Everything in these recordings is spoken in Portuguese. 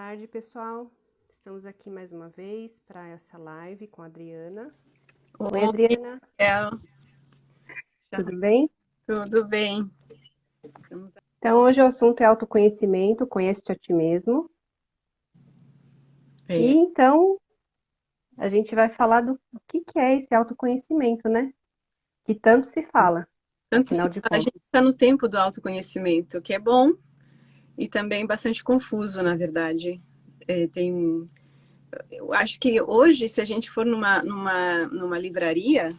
tarde, pessoal. Estamos aqui mais uma vez para essa live com a Adriana. Oi, Oi, Adriana, El. tudo bem? Tudo bem? Estamos Então, hoje o assunto é autoconhecimento, conhece-te a ti mesmo. E é, então, a gente vai falar do que é esse autoconhecimento, né? Que tanto se fala, tanto se afinal de fala, a gente contas. está no tempo do autoconhecimento, que é bom e também bastante confuso, na verdade. Eu acho que hoje, se a gente for numa livraria,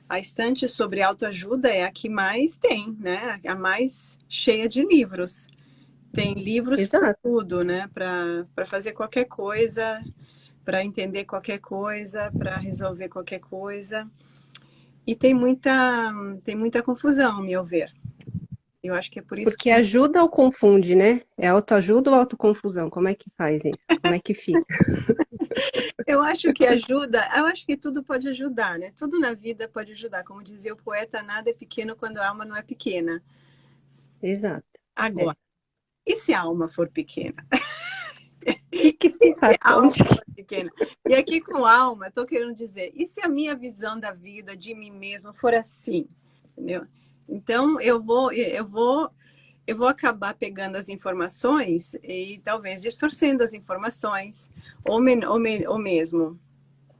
a estante sobre autoajuda é a que mais tem, né? A mais cheia de livros. Tem livros para Exato, tudo, né? Para fazer qualquer coisa, para entender qualquer coisa, para resolver qualquer coisa. E tem muita confusão, ao meu ver. Eu acho que é por isso porque que muitas ajuda ou confunde, né? É autoajuda ou autoconfusão? Como é que faz isso? Como é que fica? eu acho que ajuda, eu acho que tudo pode ajudar, né? Tudo na vida pode ajudar. Como dizia o poeta, nada é pequeno quando a alma não é pequena. Exato. É. Agora, e se a alma for pequena? Que se E se faz? a alma Onde que... for pequena? E aqui com alma, estou querendo dizer, e se a minha visão da vida, de mim mesma, for assim? Entendeu? Então, eu vou acabar pegando as informações e talvez distorcendo as informações, ou mesmo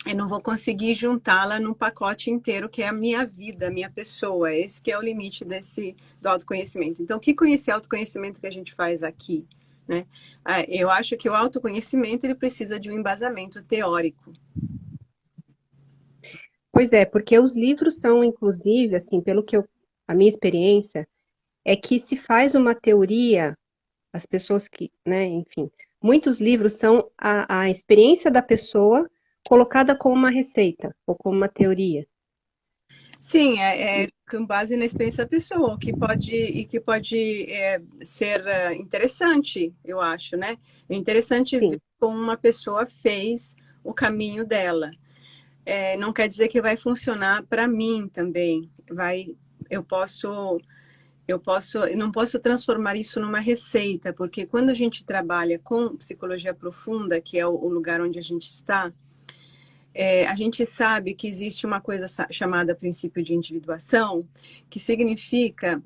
eu não vou conseguir juntá-la num pacote inteiro que é a minha vida, a minha pessoa. Esse que é o limite do autoconhecimento. Então, que conhecer autoconhecimento que a gente faz aqui, né? Eu acho que o autoconhecimento ele precisa de um embasamento teórico. Pois é, porque os livros são, inclusive, assim, a minha experiência, é que se faz uma teoria, as pessoas que, né, enfim, muitos livros são a experiência da pessoa colocada como uma receita ou como uma teoria. Sim, é com base na experiência da pessoa, que pode ser interessante, eu acho, né? É interessante ver Sim, como uma pessoa fez o caminho dela. Não quer dizer que vai funcionar para mim também. Eu posso, eu não posso transformar isso numa receita, porque quando a gente trabalha com psicologia profunda, que é o lugar onde a gente está, a gente sabe que existe uma coisa chamada princípio de individuação, que significa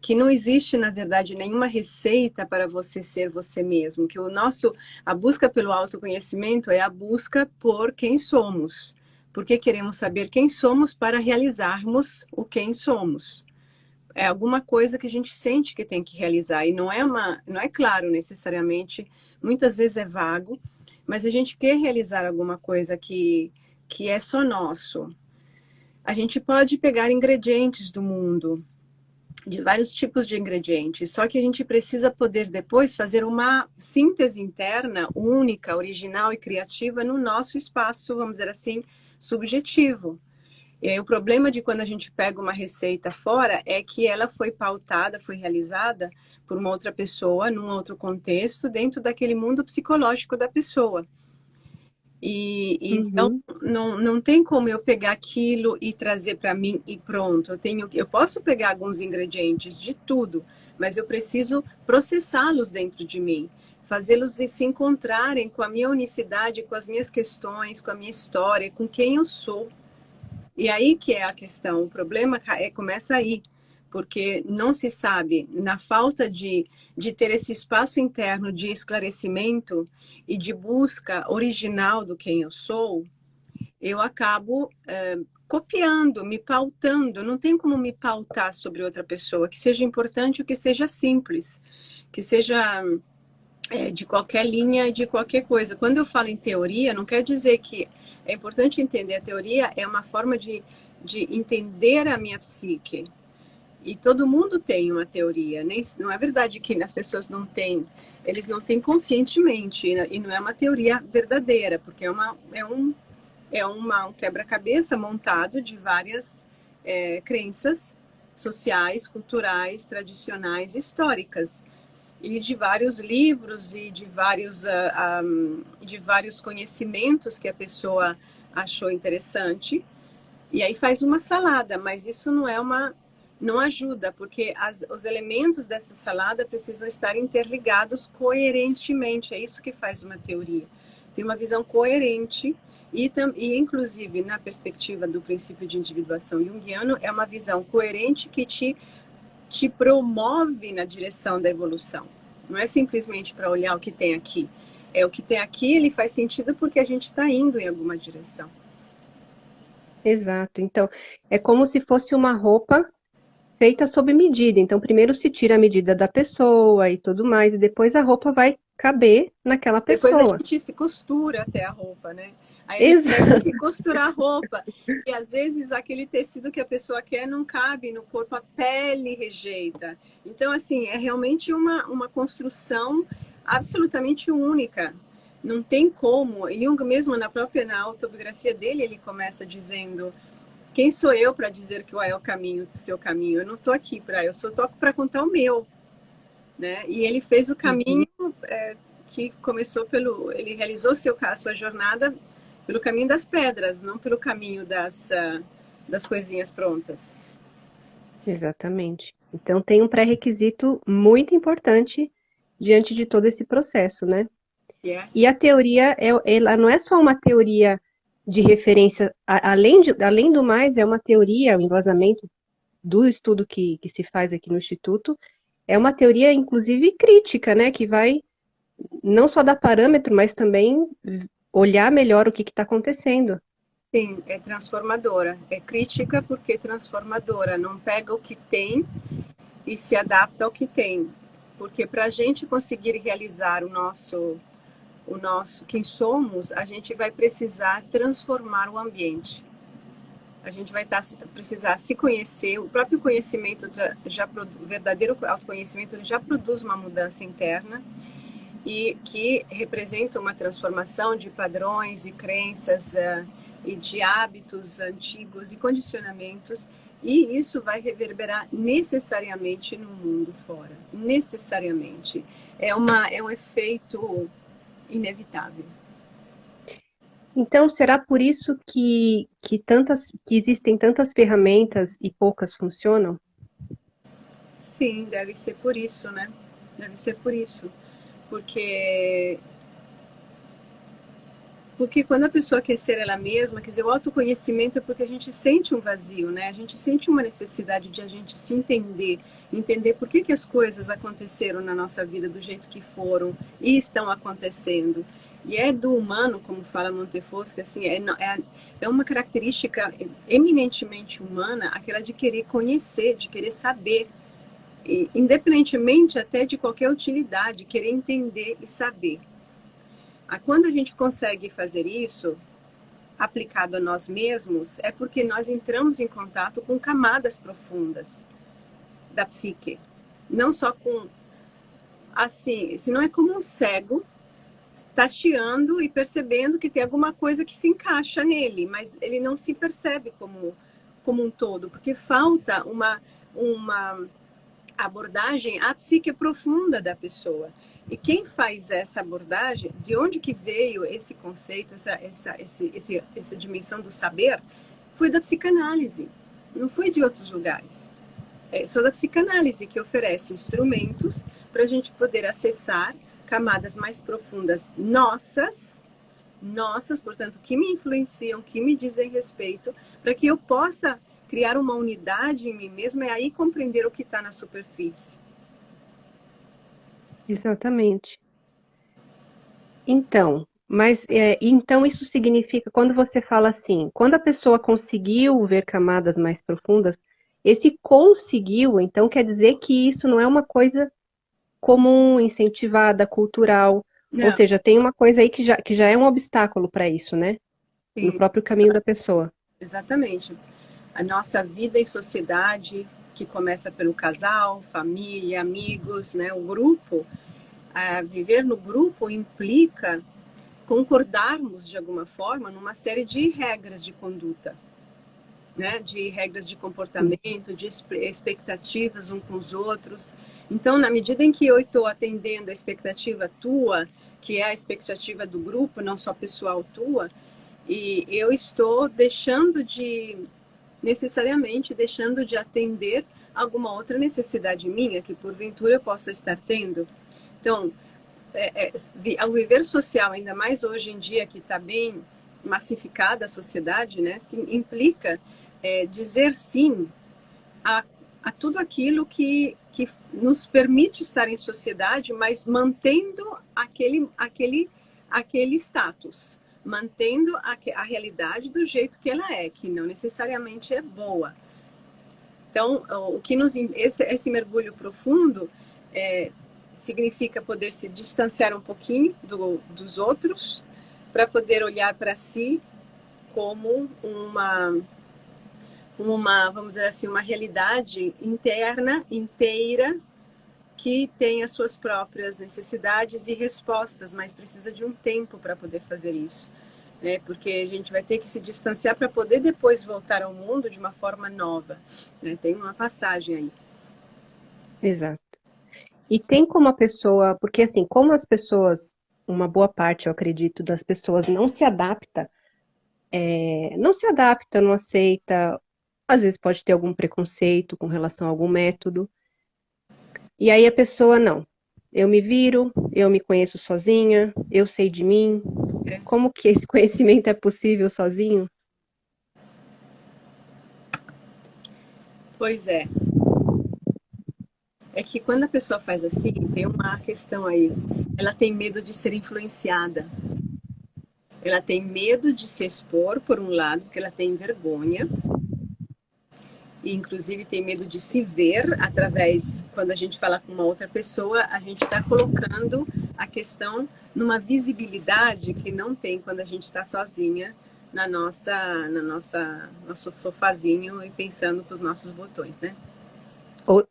que não existe, na verdade, nenhuma receita para você ser você mesmo, que a busca pelo autoconhecimento é a busca por quem somos, porque queremos saber quem somos para realizarmos o quem somos. É alguma coisa que a gente sente que tem que realizar e não é claro necessariamente, muitas vezes é vago, mas a gente quer realizar alguma coisa que é só nosso. A gente pode pegar ingredientes do mundo, de vários tipos de ingredientes, só que a gente precisa poder depois fazer uma síntese interna única, original e criativa no nosso espaço, vamos dizer assim, subjetivo. E aí, o problema de quando a gente pega uma receita fora é que ela foi pautada, foi realizada por uma outra pessoa, num outro contexto, dentro daquele mundo psicológico da pessoa. Então, uhum, não tem como eu pegar aquilo e trazer para mim e pronto. Eu posso pegar alguns ingredientes de tudo, mas eu preciso processá-los dentro de mim, fazê-los se encontrarem com a minha unicidade, com as minhas questões, com a minha história, com quem eu sou. E aí que é a questão, o problema começa aí, porque não se sabe, na falta de ter esse espaço interno de esclarecimento e de busca original do quem eu sou, eu acabo copiando, me pautando, não tem como me pautar sobre outra pessoa, que seja importante ou que seja simples, que seja de qualquer linha e de qualquer coisa. Quando eu falo em teoria, não quer dizer que é importante entender a teoria, é uma forma de entender a minha psique. E todo mundo tem uma teoria, nem, não é verdade que as pessoas não têm, eles não têm conscientemente, e não é uma teoria verdadeira, porque um quebra-cabeça montado de várias crenças sociais, culturais, tradicionais, históricas e de vários livros e de vários conhecimentos que a pessoa achou interessante. E aí faz uma salada, mas isso não é não ajuda, porque os elementos dessa salada precisam estar interligados coerentemente. É isso que faz uma teoria. Tem uma visão coerente e inclusive, na perspectiva do princípio de individuação junguiano, é uma visão coerente que te promove na direção da evolução. Não é simplesmente para olhar o que tem aqui. É o que tem aqui, ele faz sentido porque a gente está indo em alguma direção. Exato. Então, é como se fosse uma roupa feita sob medida. Então, primeiro se tira a medida da pessoa e tudo mais, e depois a roupa vai caber naquela Depois a pessoa. gente se costura até a roupa, né? Aí eles têm Exato. que costurar a roupa. E às vezes aquele tecido que a pessoa quer não cabe no corpo, a pele rejeita. Então, assim, é realmente uma construção absolutamente única. Não tem como. Jung mesmo, na autobiografia dele, ele começa dizendo: quem sou eu para dizer que é o caminho do seu caminho? Eu não estou aqui para, eu só toco para contar o meu, né? E ele fez o Uhum. caminho que começou ele realizou a sua jornada pelo caminho das pedras, não pelo caminho das coisinhas prontas. Exatamente. Então, tem um pré-requisito muito importante diante de todo esse processo, né? Que é, E a teoria, ela não é só uma teoria de referência, além do mais, é uma teoria, o embasamento do estudo que se faz aqui no Instituto, é uma teoria, inclusive, crítica, né? Que vai não só dar parâmetro, mas também olhar melhor o que está acontecendo. sim, é transformadora. É crítica porque é transformadora. Não pega o que tem e se adapta ao que tem. Porque para a gente conseguir realizar o nosso quem somos, a gente vai precisar transformar o ambiente. A gente vai precisar se conhecer, o próprio conhecimento, o verdadeiro autoconhecimento, ele já produz uma mudança interna e que representa uma transformação de padrões e crenças e de hábitos antigos e condicionamentos, e isso vai reverberar necessariamente no mundo fora, necessariamente. É um efeito inevitável. Então, será por isso que existem tantas ferramentas e poucas funcionam? Sim, deve ser por isso, né? Deve ser por isso. Porque Porque quando a pessoa quer ser ela mesma, quer dizer, o autoconhecimento é porque a gente sente um vazio, né? A gente sente uma necessidade de a gente se entender, entender por que as coisas aconteceram na nossa vida do jeito que foram e estão acontecendo. E é do humano, como fala Montefosco, assim, é uma característica eminentemente humana, aquela de querer conhecer, de querer saber, independentemente até de qualquer utilidade, querer entender e saber. Quando a gente consegue fazer isso, aplicado a nós mesmos, é porque nós entramos em contato com camadas profundas da psique. Não só com, assim, se não é como um cego tateando e percebendo que tem alguma coisa que se encaixa nele, mas ele não se percebe como um todo, porque falta uma abordagem à psique profunda da pessoa. E quem faz essa abordagem, de onde que veio esse conceito, essa dimensão do saber, foi da psicanálise, não foi de outros lugares. É só da psicanálise que oferece instrumentos para a gente poder acessar camadas mais profundas nossas, portanto, que me influenciam, que me dizem respeito, para que eu possa criar uma unidade em mim mesma e aí compreender o que está na superfície. Exatamente. Então, então isso significa, quando você fala assim, quando a pessoa conseguiu ver camadas mais profundas, esse conseguiu, então quer dizer que isso não é uma coisa comum, incentivada, cultural, ou Não, seja, tem uma coisa aí que já é um obstáculo para isso, né? No sim, próprio caminho da pessoa. exatamente. A nossa vida em sociedade, que começa pelo casal, família, amigos, né, o grupo, viver no grupo implica concordarmos de alguma forma numa série de regras de conduta, né? De regras de Sim. comportamento, de expectativas uns com os outros. Então, na medida em que eu estou atendendo a expectativa tua, que é a expectativa do grupo, não só pessoal tua, e eu estou necessariamente deixando de atender alguma outra necessidade minha que porventura eu possa estar tendo. Então, ao viver social, ainda mais hoje em dia que está bem massificada a sociedade, né, implica dizer sim a, a tudo aquilo que nos permite estar em sociedade, mas mantendo aquele status, mantendo a realidade do jeito que ela é, que não necessariamente é boa. Então, o que esse mergulho profundo significa poder se distanciar um pouquinho dos outros para poder olhar para si como vamos dizer assim, uma realidade interna, inteira, que tem as suas próprias necessidades e respostas, mas precisa de um tempo para poder fazer isso, né? Porque a gente vai ter que se distanciar para poder depois voltar ao mundo de uma forma nova, né? Tem uma passagem aí. Exato. E tem como a pessoa, porque assim, como as pessoas, uma boa parte, eu acredito, das pessoas não se adapta, não aceita, às vezes pode ter algum preconceito com relação a algum método, e aí a pessoa, não, eu me viro, eu me conheço sozinha, eu sei de mim. Como que esse conhecimento é possível sozinho? Pois é. É que quando a pessoa faz assim, tem uma questão aí. Ela tem medo de ser influenciada. Ela tem medo de se expor, por um lado, porque ela tem vergonha. E, inclusive, tem medo de se ver através, quando a gente fala com uma outra pessoa, a gente está colocando a questão numa visibilidade que não tem quando a gente está sozinha nosso sofazinho e pensando com os nossos botões, né?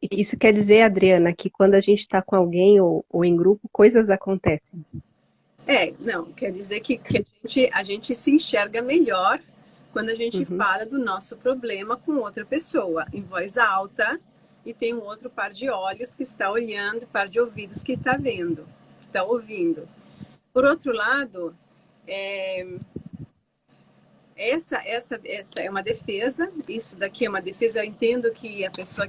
Isso quer dizer, Adriana, que quando a gente está com alguém ou em grupo, coisas acontecem. Não, quer dizer que a gente se enxerga melhor quando a gente fala do nosso problema com outra pessoa, em voz alta, e tem um outro par de olhos que está olhando, par de ouvidos que está vendo, que está ouvindo. Por outro lado, essa é uma defesa, isso daqui é uma defesa, eu entendo que a pessoa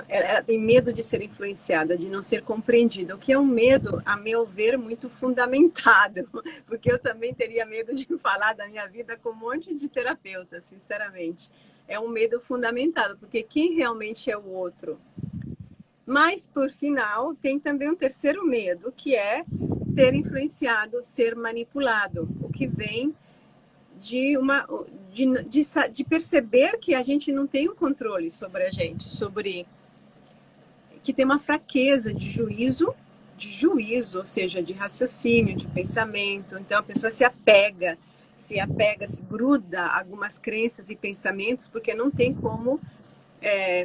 ela tem medo de ser influenciada, de não ser compreendida, o que é um medo, a meu ver, muito fundamentado, porque eu também teria medo de falar da minha vida com um monte de terapeutas, sinceramente. É um medo fundamentado, porque quem realmente é o outro? Mas, por final, tem também um terceiro medo, que é ser influenciado, ser manipulado, o que vem de perceber que a gente não tem o controle sobre a gente, que tem uma fraqueza de juízo, ou seja, de raciocínio, de pensamento. Então a pessoa se gruda a algumas crenças e pensamentos porque não tem como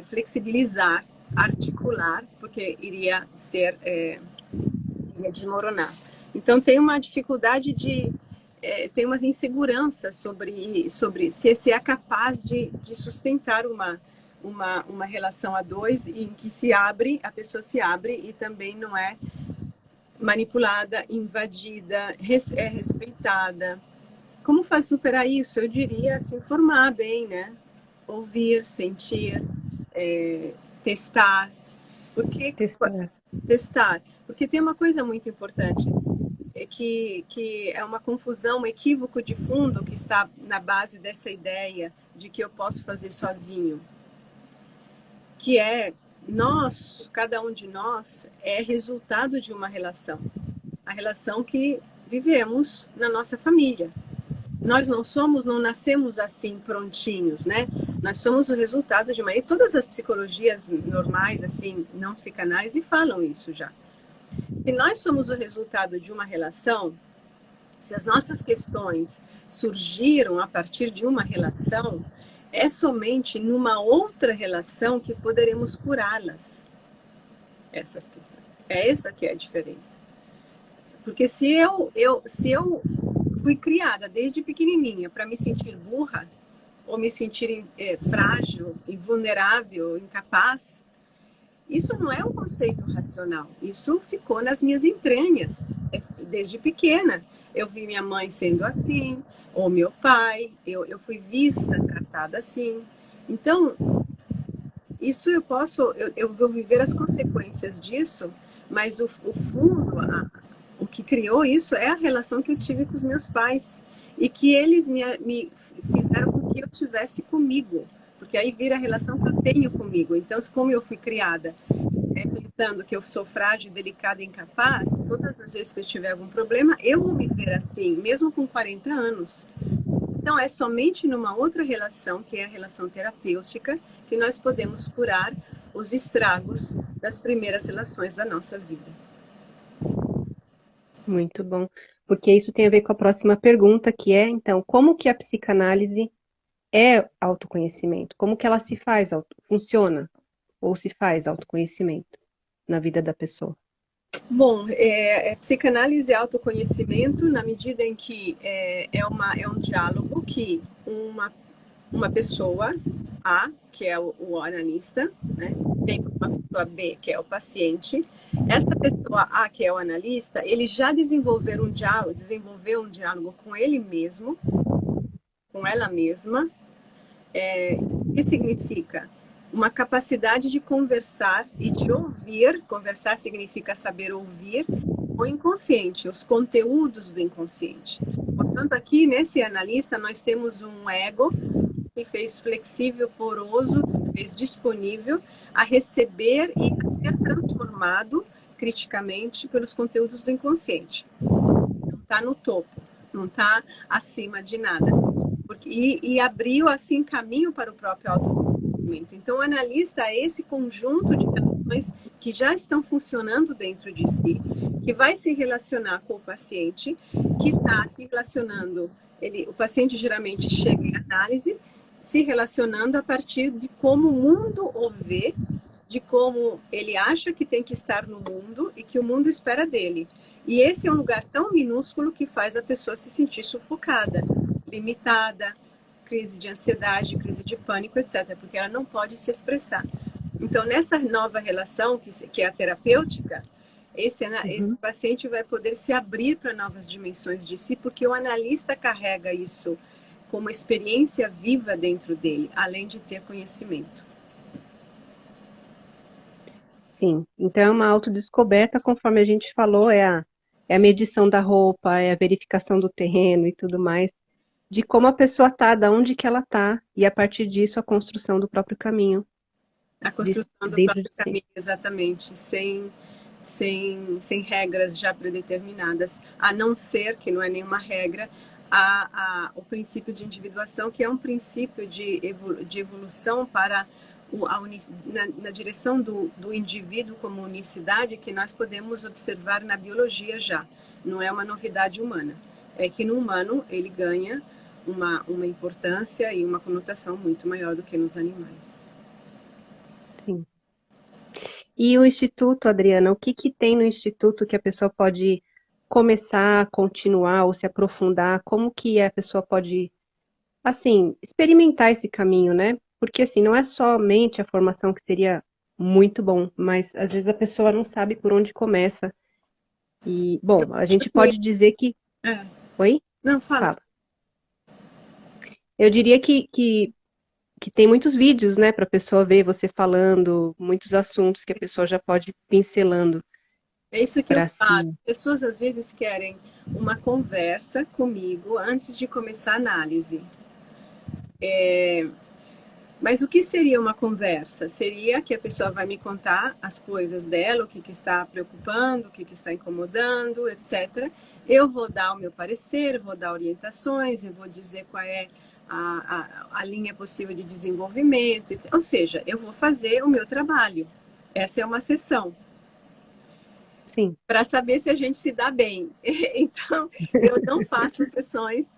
flexibilizar, articular, porque iria desmoronar. Então tem uma dificuldade tem umas inseguranças sobre se é capaz de sustentar uma relação a dois em que a pessoa se abre e também não é manipulada, invadida, é respeitada. Como faz superar isso? Eu diria se informar bem, né? Ouvir, sentir, testar. Testar. Porque tem uma coisa muito importante que é uma confusão, um equívoco de fundo que está na base dessa ideia de que eu posso fazer sozinho, que cada um de nós é resultado de uma relação, a relação que vivemos na nossa família. Nós não nascemos assim prontinhos, né? Nós somos o resultado de uma... E todas as psicologias normais, assim, não psicanálise, falam isso já. Se nós somos o resultado de uma relação, se as nossas questões surgiram a partir de uma relação, é somente numa outra relação que poderemos curá-las, essas questões. É essa que é a diferença. Porque se eu fui criada desde pequenininha para me sentir burra, ou me sentir frágil, invulnerável, incapaz, isso não é um conceito racional. Isso ficou nas minhas entranhas, desde pequena. Eu vi minha mãe sendo assim, ou meu pai, eu fui vista, tratada assim. Então, Isso eu vou viver as consequências disso, mas o fundo, o que criou isso é a relação que eu tive com os meus pais e que eles me fizeram com que eu tivesse comigo, porque aí vira a relação que eu tenho comigo. Então, como eu fui criada pensando que eu sou frágil, delicada e incapaz, todas as vezes que eu tiver algum problema, eu vou me ver assim, mesmo com 40 anos. Então, é somente numa outra relação, que é a relação terapêutica, que nós podemos curar os estragos das primeiras relações da nossa vida. Muito bom. Porque isso tem a ver com a próxima pergunta, que é, então, como que a psicanálise é autoconhecimento? Como que ela se faz, funciona ou se faz autoconhecimento na vida da pessoa? Bom, psicanálise e autoconhecimento na medida em que é um diálogo que uma pessoa A, que é o analista, né, tem uma pessoa B, que é o paciente. Essa pessoa A, que é o analista, ele já desenvolveu um diálogo com ele mesmo, com ela mesma, que significa uma capacidade de conversar e de ouvir. Conversar significa saber ouvir o inconsciente, os conteúdos do inconsciente. Portanto, aqui nesse analista, nós temos um ego que se fez flexível, poroso, se fez disponível a receber e a ser transformado criticamente pelos conteúdos do inconsciente. Não está no topo, não está acima de nada. E abriu, assim, caminho para o próprio autoconhecimento. Então, o analista é esse conjunto de relações que já estão funcionando dentro de si, que vai se relacionar com o paciente, que está se relacionando. O paciente geralmente chega em análise, se relacionando a partir de como o mundo o vê, de como ele acha que tem que estar no mundo e que o mundo espera dele. E esse é um lugar tão minúsculo que faz a pessoa se sentir sufocada, limitada, crise de ansiedade, crise de pânico, etc., porque ela não pode se expressar. Então, nessa nova relação, que é a terapêutica, esse paciente vai poder se abrir para novas dimensões de si, porque o analista carrega isso como experiência viva dentro dele, além de ter conhecimento. Sim, então é uma autodescoberta, conforme a gente falou, é a medição da roupa, é a verificação do terreno e tudo mais, de como a pessoa tá, da onde que ela tá, e a partir disso a construção do próprio caminho A construção do dentro próprio de si. caminho, exatamente, sem regras já predeterminadas, a não ser, que não é nenhuma regra, o princípio de individuação, que é um princípio de evolução para na direção do indivíduo como unicidade, que nós podemos observar na biologia já. Não é uma novidade humana. É que no humano ele ganha uma importância e uma conotação muito maior do que nos animais. Sim. E o Instituto, Adriana, o que que tem no Instituto que a pessoa pode começar, continuar ou se aprofundar? Como que a pessoa pode, assim, experimentar esse caminho, né? Porque, assim, não é somente a formação que seria muito bom, mas às vezes a pessoa não sabe por onde começa. E, Eu bom, a acho gente que pode dizer que. é. Oi? Não, fala. Fala. Eu diria que tem muitos vídeos, né, para a pessoa ver você falando, muitos assuntos que a pessoa já pode ir pincelando É isso que eu para falo. si. Pessoas às vezes querem uma conversa comigo antes de começar a análise. Mas o que seria uma conversa? Seria que a pessoa vai me contar as coisas dela, o que está preocupando, o que está incomodando, etc. Eu vou dar o meu parecer, vou dar orientações, eu vou dizer qual é a linha possível de desenvolvimento, etc. Ou seja, eu vou fazer o meu trabalho. Essa é uma sessão Sim, para saber se a gente se dá bem. Então, eu não faço sessões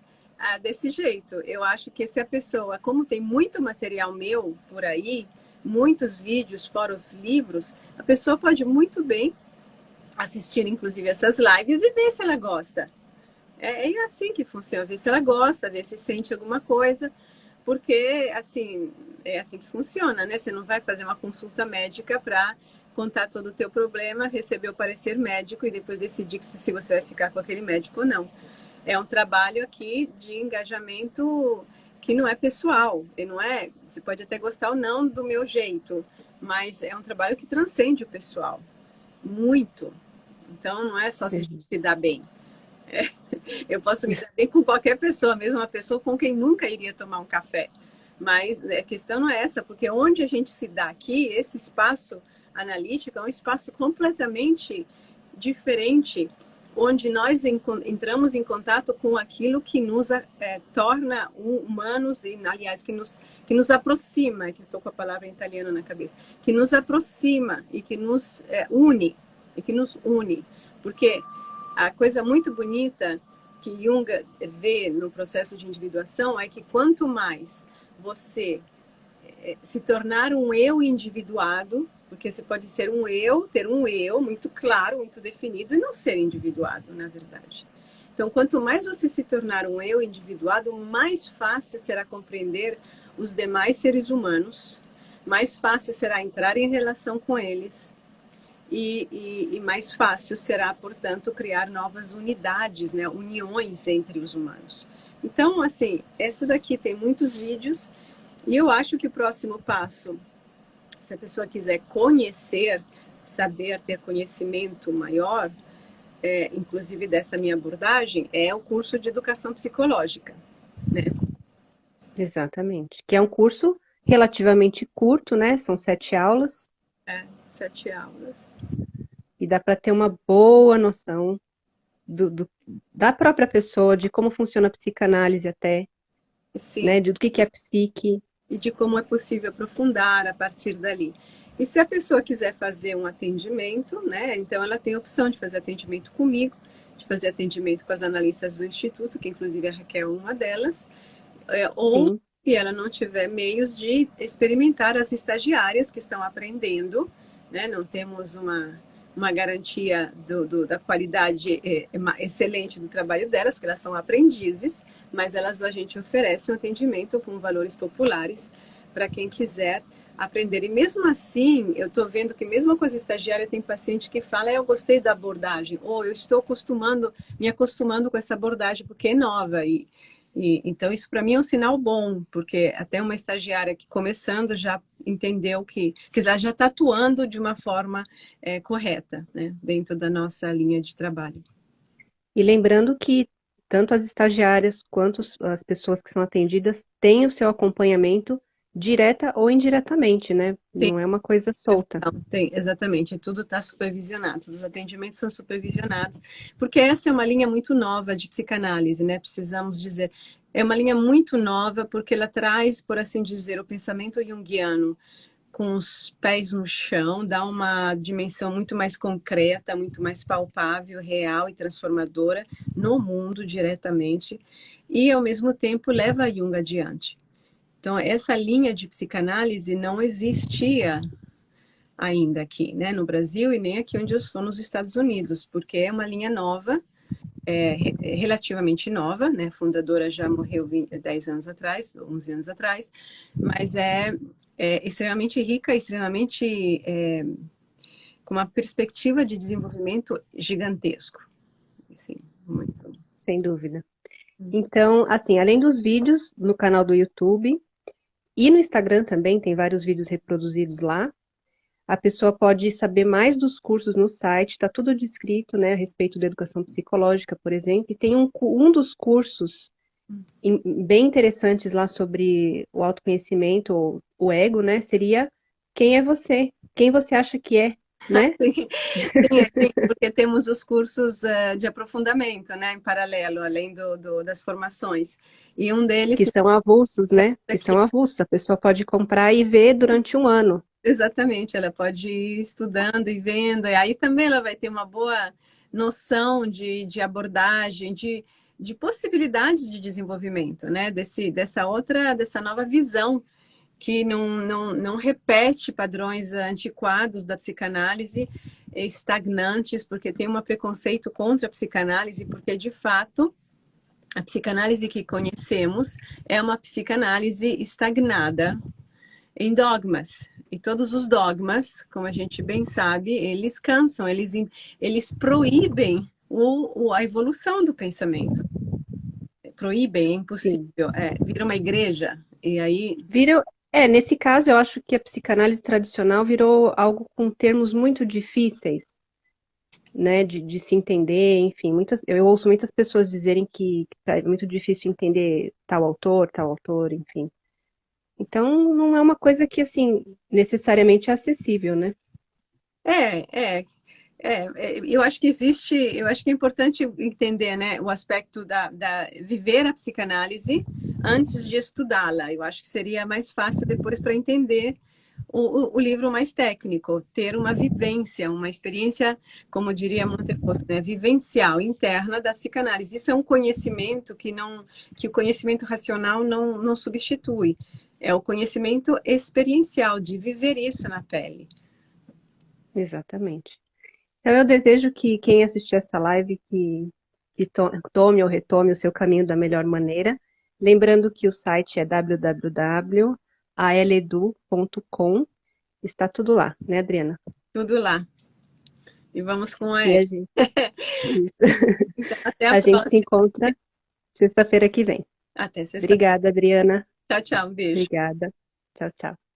desse jeito. Eu acho que se a pessoa, como tem muito material meu por aí, muitos vídeos, fora os livros, a pessoa pode muito bem assistir, inclusive, essas lives e ver se ela gosta. É assim que funciona, ver se ela gosta, ver se sente alguma coisa, porque, assim, é assim que funciona, né? Você não vai fazer uma consulta médica para contar todo o teu problema, receber o parecer médico e depois decidir se você vai ficar com aquele médico ou não. É um trabalho aqui de engajamento que não é pessoal, e não é, você pode até gostar ou não do meu jeito, mas é um trabalho que transcende o pessoal, muito. Então não é só se a gente se dá bem. Eu posso me dar bem com qualquer pessoa, mesmo uma pessoa com quem nunca iria tomar um café. Mas a questão não é essa, porque onde a gente se dá aqui, esse espaço analítico é um espaço completamente diferente, onde nós entramos em contato com aquilo que nos torna humanos e, aliás, que nos aproxima, que estou com a palavra em italiano na cabeça, que nos aproxima e que nos une, porque a coisa muito bonita que Jung vê no processo de individuação é que quanto mais você se tornar um eu individuado, porque você pode ser um eu, ter um eu muito claro, muito definido e não ser individuado, na verdade. Então, quanto mais você se tornar um eu individuado, mais fácil será compreender os demais seres humanos, mais fácil será entrar em relação com eles, e mais fácil será, portanto, criar novas unidades, né? Uniões entre os humanos. Então, assim, essa daqui tem muitos vídeos e eu acho que o próximo passo, se a pessoa quiser conhecer, saber, ter conhecimento maior, inclusive dessa minha abordagem, é o curso de educação psicológica, né? Exatamente. Que é um curso relativamente curto, né? São 7 aulas. 7 aulas. E dá para ter uma boa noção da própria pessoa, de como funciona a psicanálise até, Sim. né? Do que é psique. E de como é possível aprofundar a partir dali. E se a pessoa quiser fazer um atendimento, né? Então ela tem a opção de fazer atendimento comigo, de fazer atendimento com as analistas do Instituto, que inclusive a Raquel é uma delas, ou Sim. se ela não tiver meios de experimentar as estagiárias que estão aprendendo, né? Não temos uma garantia da qualidade excelente do trabalho delas, porque elas são aprendizes, mas a gente oferece um atendimento com valores populares para quem quiser aprender. E mesmo assim, eu estou vendo que mesmo com as estagiárias, tem paciente que fala, eu gostei da abordagem, ou eu estou me acostumando com essa abordagem porque é nova. Então, isso para mim é um sinal bom, porque até uma estagiária que começando já entendeu que ela já está atuando de uma forma correta, né, dentro da nossa linha de trabalho. E lembrando que tanto as estagiárias quanto as pessoas que são atendidas têm o seu acompanhamento direta ou indiretamente, né? Sim. Não é uma coisa solta. Não, tem, exatamente, tudo está supervisionado, todos os atendimentos são supervisionados, porque essa é uma linha muito nova de psicanálise, né? Precisamos dizer, é uma linha muito nova porque ela traz, por assim dizer, o pensamento junguiano com os pés no chão, dá uma dimensão muito mais concreta, muito mais palpável, real e transformadora no mundo diretamente, e ao mesmo tempo leva a Jung adiante. Então, essa linha de psicanálise não existia ainda aqui, né, no Brasil e nem aqui onde eu estou nos Estados Unidos, porque é uma linha nova, relativamente nova, né, a fundadora já morreu 10 anos atrás, 11 anos atrás, mas é extremamente rica, extremamente com uma perspectiva de desenvolvimento gigantesco, assim, muito. Sem dúvida. Então, assim, além dos vídeos no canal do YouTube e no Instagram também, tem vários vídeos reproduzidos lá. A pessoa pode saber mais dos cursos no site, está tudo descrito, né, a respeito da educação psicológica, por exemplo, e tem um dos cursos bem interessantes lá sobre o autoconhecimento, ou o ego, né, seria quem é você? Quem você acha que é, né? Sim, porque temos os cursos de aprofundamento, né, em paralelo, além das formações. E um deles... Que são avulsos, né? Que são avulsos. A pessoa pode comprar e ver durante um ano. Exatamente, ela pode ir estudando e vendo, e aí também ela vai ter uma boa noção de abordagem, de possibilidades de desenvolvimento, né? Dessa nova visão que não repete padrões antiquados da psicanálise, estagnantes, porque tem um preconceito contra a psicanálise, porque de fato a psicanálise que conhecemos é uma psicanálise estagnada em dogmas. E todos os dogmas, como a gente bem sabe, eles cansam, eles proíbem a evolução do pensamento. proíbem, é sim. impossível. Vira uma igreja, e aí... Nesse caso, eu acho que a psicanálise tradicional virou algo com termos muito difíceis, né, de se entender, enfim, eu ouço muitas pessoas dizerem que é muito difícil entender tal autor, enfim. Então, não é uma coisa que, assim, necessariamente é acessível, né? É, é, eu acho que existe, eu acho que é importante entender, né, o aspecto da viver a psicanálise antes de estudá-la. Eu acho que seria mais fácil depois para entender o livro mais técnico, ter uma vivência, uma experiência, como diria Montefosco, né, vivencial, interna da psicanálise. Isso é um conhecimento que o conhecimento racional não substitui. É o conhecimento experiencial, de viver isso na pele. Exatamente. Então, eu desejo que quem assistir essa live que tome ou retome o seu caminho da melhor maneira. Lembrando que o site é www.aledu.com. Está tudo lá, né, Adriana? Tudo lá. E vamos com a E L. a gente, isso. Então, até a A gente se próxima. encontra sexta-feira que vem. Até sexta. Obrigada, Adriana. Tchau, tchau. Um beijo. Obrigada. Tchau, tchau.